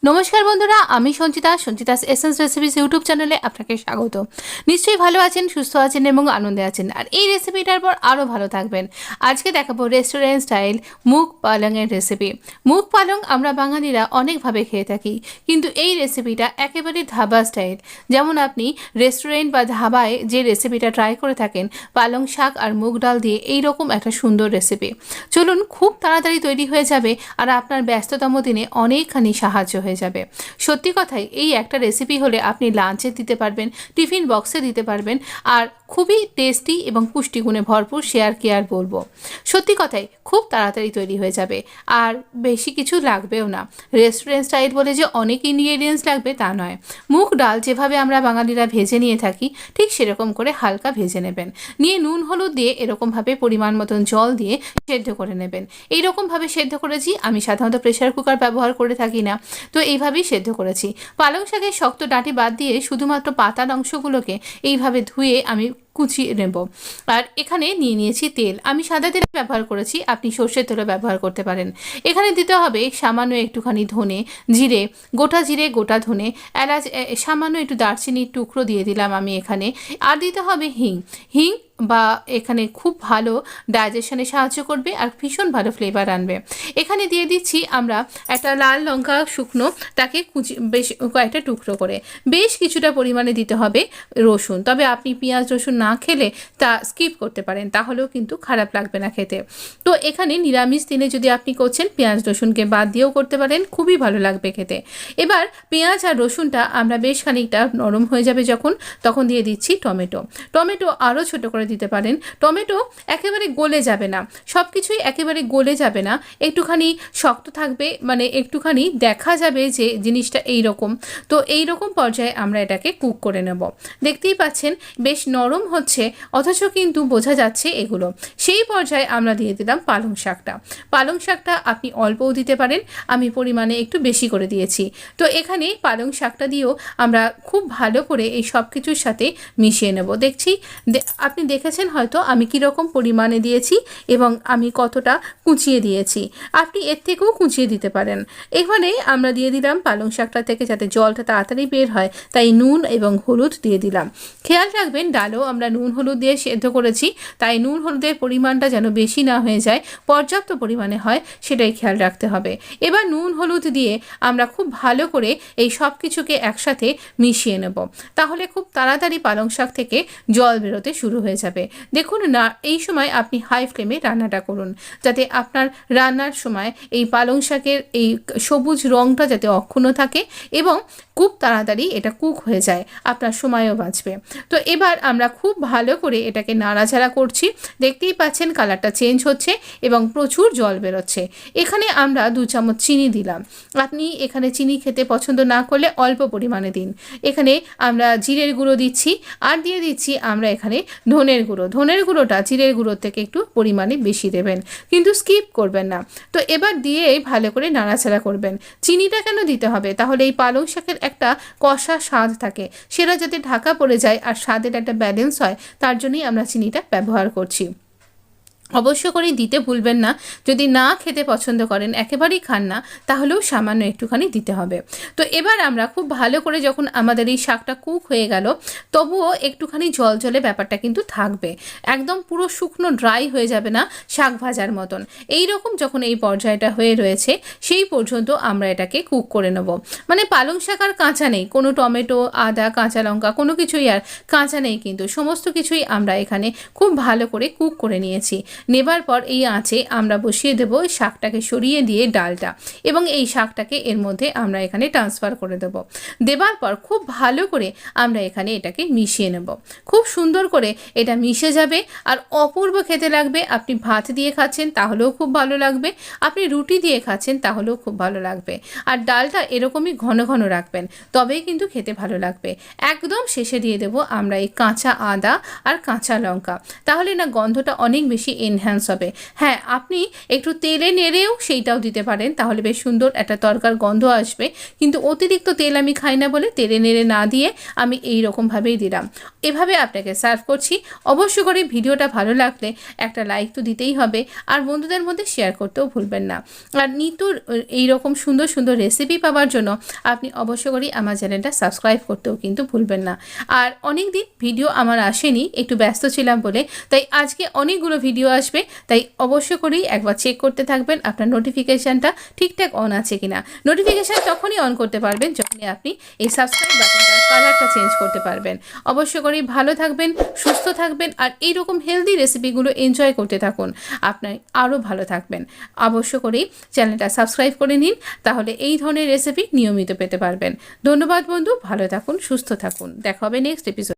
নমস্কার বন্ধুরা, আমি সঞ্চিতাস এসেন্স রেসিপিস ইউটিউব চ্যানেলে আপনাকে স্বাগত। নিশ্চয়ই ভালো আছেন, সুস্থ আছেন এবং আনন্দে আছেন, আর এই রেসিপিটার পর আরও ভালো থাকবেন। আজকে দেখাবো রেস্টুরেন্ট স্টাইল মুগ পালংয়ের রেসিপি। মুগ পালং আমরা বাঙালিরা অনেকভাবে খেয়ে থাকি, কিন্তু এই রেসিপিটা একেবারে ধাবা স্টাইল। যেমন আপনি রেস্টুরেন্ট বা ধাবায় যে রেসিপিটা ট্রাই করে থাকেন পালং শাক আর মুগ ডাল দিয়ে, এইরকম একটা সুন্দর রেসিপি। চলুন, খুব তাড়াতাড়ি তৈরি হয়ে যাবে আর আপনার ব্যস্ততম দিনে অনেকখানি সাহায্য হয়ে যাবে। সত্যি কথাই, এই একটা রেসিপি হলে আপনি লাঞ্চে দিতে পারবেন, টিফিন বক্সে দিতে পারবেন, আর খুবই টেস্টি এবং পুষ্টিগুণে ভরপুর। শেয়ার কি আর বলবো, সত্যি কথাই খুব তাড়াতাড়ি তৈরি হয়ে যাবে আর বেশি কিছু লাগবেও না। রেস্টুরেন্ট স্টাইল বলে যে অনেক ইনগ্রেডিয়েন্টস লাগবে তা নয়। মুগ ডাল যেভাবে আমরা বাঙালিরা ভেজে নিয়ে থাকি ঠিক সেরকম করে হালকা ভেজে নেবেন, নিয়ে নুন হলুদ দিয়ে এরকমভাবে পরিমাণ মতন জল দিয়ে সেদ্ধ করে নেবেন। এইরকমভাবে সেদ্ধ করেছি, আমি সাধারণত প্রেশার কুকার ব্যবহার করে থাকি না, তো এইভাবেই সেদ্ধ করেছি। পালং শাকের শক্ত ডাঁটি বাদ দিয়ে শুধুমাত্র পাতার অংশগুলোকে এইভাবে ধুয়ে আমি কুচিয়ে নেব। আর এখানে নিয়ে নিয়েছি তেল, আমি সাদা তেল ব্যবহার করেছি, আপনি সর্ষের তেলও ব্যবহার করতে পারেন। এখানে দিতে হবে সামান্য একটুখানি ধনে জিরে, গোটা জিরে গোটা ধনে, এলাচ, সামান্য একটু দারচিনির টুকরো দিয়ে দিলাম আমি এখানে। আর দিতে হবে হিং। হিং বা এখানে খুব ভালো ডাইজেশনে সাহায্য করবে আর ভীষণ ভালো ফ্লেভার আনবে। এখানে দিয়ে দিচ্ছি আমরা একটা লাল লঙ্কা শুকনো, তাকে বেশ কয়েকটা টুকরো করে। বেশ কিছুটা পরিমাণে দিতে হবে রসুন, তবে আপনি পেঁয়াজ রসুন না খেলে তা স্কিপ করতে পারেন, তাহলেও কিন্তু খারাপ লাগবে না খেতে। তো এখানে নিরামিষ দিনে যদি আপনি করছেন পেঁয়াজ রসুনকে বাদ দিয়েও করতে পারেন, খুবই ভালো লাগবে খেতে। এবার পেঁয়াজ আর রসুনটা আমরা বেশ খানিকটা নরম হয়ে যাবে যখন, তখন দিয়ে দিচ্ছি টমেটো। টমেটো আরও ছোটো করে দিতে পারেন। টমেটো একেবারে গলে যাবে না, সব কিছুই একেবারে গলে যাবে না, একটুখানি শক্ত থাকবে, মানে একটুখানি দেখা যাবে যে জিনিসটা এইরকম। তো এইরকম পর্যায়ে আমরা এটাকে কুক করে নেব। দেখতেই পাচ্ছেন বেশ নরম হচ্ছে, অথচ কিন্তু বোঝা যাচ্ছে এগুলো। সেই পর্যায়ে আমরা দিয়ে দিলাম পালং শাকটা। পালং শাকটা আপনি অল্পও দিতে পারেন, আমি পরিমাণে একটু বেশি করে দিয়েছি। তো এখানে পালং শাকটা দিয়েও আমরা খুব ভালো করে এই সব কিছুর সাথে মিশিয়ে নেব। দেখছি আপনি দেখেছেন হয়তো আমি কীরকম পরিমাণে দিয়েছি এবং আমি কতটা কুচিয়ে দিয়েছি, আপনি এর থেকেও কুচিয়ে দিতে পারেন। এখানে আমরা দিয়ে দিলাম পালং শাকটা থেকে যাতে জলটা তাড়াতাড়ি বের হয়, তাই নুন এবং হলুদ দিয়ে দিলাম। খেয়াল রাখবেন ডালও আমরা নুন হলুদ দিয়ে সেদ্ধ করেছি, তাই নুন হলুদের পরিমাণটা যেন বেশি না হয়ে যায়, পর্যাপ্ত পরিমাণে হয়, সেটাই খেয়াল রাখতে হবে। এবার নুন হলুদ দিয়ে আমরা খুব ভালো করে এই সব কিছুকে একসাথে মিশিয়ে নেব, তাহলে খুব তাড়াতাড়ি পালং শাক থেকে জল বেরোতে শুরু হয়ে যাবে। দেখুন না, এই সময় আপনি হাই ফ্লেমে রান্নাটা করুন, যাতে আপনার রান্নার সময় এই পালং শাকের এই সবুজ রঙটা যাতে অক্ষুণ্ণ থাকে এবং খুব তাড়াতাড়ি এটা কুক হয়ে যায়, আপনার সময়ও বাঁচবে। তো এবার আমরা খুব ভালো করে এটাকে নাড়াচাড়া করছি। দেখতেই পাচ্ছেন কালারটা চেঞ্জ হচ্ছে এবং প্রচুর জল বেরোচ্ছে। এখানে আমরা 2 চামচ চিনি দিলাম। আপনি এখানে চিনি খেতে পছন্দ না করলে অল্প পরিমাণে দিন। এখানে আমরা জিরের গুঁড়ো দিচ্ছি, আর দিয়ে দিচ্ছি আমরা এখানে ধনের গুঁড়ো। ধনের গুঁড়োটা জিরের গুঁড়োর থেকে একটু পরিমাণে বেশি দেবেন, কিন্তু স্কিপ করবেন না। তো এবার দিয়ে ভালো করে নাড়াচাড়া করবেন। চিনিটা কেন দিতে হবে, তাহলে এই পালং শাকের একটা কষা স্বাদ থাকে, সেটা যাতে ঢাকা পড়ে যায় আর স্বাদের একটা ব্যালেন্স হয়, তার জন্যই আমরা চিনিটা ব্যবহার করছি। অবশ্য করে দিতে ভুলবেন না, যদি না খেতে পছন্দ করেন, একেবারেই খান না, তাহলেও সামান্য একটুখানি দিতে হবে। তো এবার আমরা খুব ভালো করে যখন আমাদের এই শাকটা কুক হয়ে গেল, তবুও একটুখানি জল জলে ব্যাপারটা কিন্তু থাকবে, একদম পুরো শুকনো ড্রাই হয়ে যাবে না শাক ভাজার মতন। এই রকম যখন এই পর্যায়টা হয়ে রয়েছে, সেই পর্যন্ত আমরা এটাকে কুক করে নেব। মানে পালং শাক আর কাঁচা নেই, কোনো টমেটো, আদা, কাঁচা লঙ্কা কোনো কিছুই আর কাঁচা নেই, কিন্তু সমস্ত কিছুই আমরা এখানে খুব ভালো করে কুক করে নিয়েছি। নেবার পর এই আঁচে আমরা বসিয়ে দেব ওই শাকটাকে সরিয়ে দিয়ে ডালটা, এবং এই শাকটাকে এর মধ্যে আমরা এখানে ট্রান্সফার করে দেব। দেবার পর খুব ভালো করে আমরা এখানে এটাকে মিশিয়ে নেব। খুব সুন্দর করে এটা মিশে যাবে আর অপূর্ব খেতে লাগবে। আপনি ভাত দিয়ে খাচ্ছেন তাহলেও খুব ভালো লাগবে, আপনি রুটি দিয়ে খাচ্ছেন তাহলেও খুব ভালো লাগবে। আর ডালটা এরকমই ঘন ঘন রাখবেন, তবেই কিন্তু খেতে ভালো লাগবে। একদম শেষে দিয়ে দেব আমরা এই কাঁচা আদা আর কাঁচা লঙ্কা, তাহলে না গন্ধটা অনেক বেশি এনহ্যান্স হবে। হ্যাঁ, আপনি একটু তেলে নেড়েও সেইটাও দিতে পারেন, তাহলে বেশ সুন্দর একটা তরকার গন্ধ আসবে। কিন্তু অতিরিক্ত তেল আমি খাই না বলে তেলে নেড়ে না দিয়ে আমি এই রকমভাবেই দিলাম। এভাবে আপনাকে সার্ভ করছি। অবশ্য করে ভিডিওটা ভালো লাগলে একটা লাইক তো দিতেই হবে, আর বন্ধুদের মধ্যে শেয়ার করতেও ভুলবেন না। আর নিতুর এইরকম সুন্দর সুন্দর রেসিপি পাওয়ার জন্য আপনি অবশ্য করেই আমার চ্যানেলটা সাবস্ক্রাইব করতেও কিন্তু ভুলবেন না। আর অনেক দিন ভিডিও আমার আসেনি, একটু ব্যস্ত ছিলাম বলে, তাই আজকে অনেকগুলো ভিডিও আসবে। তাই অবশ্য করেই একবার চেক করতে থাকবেন আপনার নোটিফিকেশানটা ঠিকঠাক অন আছে কিনা। নোটিফিকেশান তখনই অন করতে পারবেন যখনই আপনি এই সাবস্ক্রাইব বাটনটার কালারটা চেঞ্জ করতে পারবেন। অবশ্য করেই ভালো থাকবেন, সুস্থ থাকবেন, আর এইরকম হেলদি রেসিপিগুলো এনজয় করতে থাকুন, আপনার আরও ভালো থাকবেন। অবশ্য করেই চ্যানেলটা সাবস্ক্রাইব করে নিন, তাহলে এই ধরনের রেসিপি নিয়মিত পেতে পারবেন। ধন্যবাদ বন্ধু, ভালো থাকুন, সুস্থ থাকুন, দেখা হবে নেক্সট এপিসোড।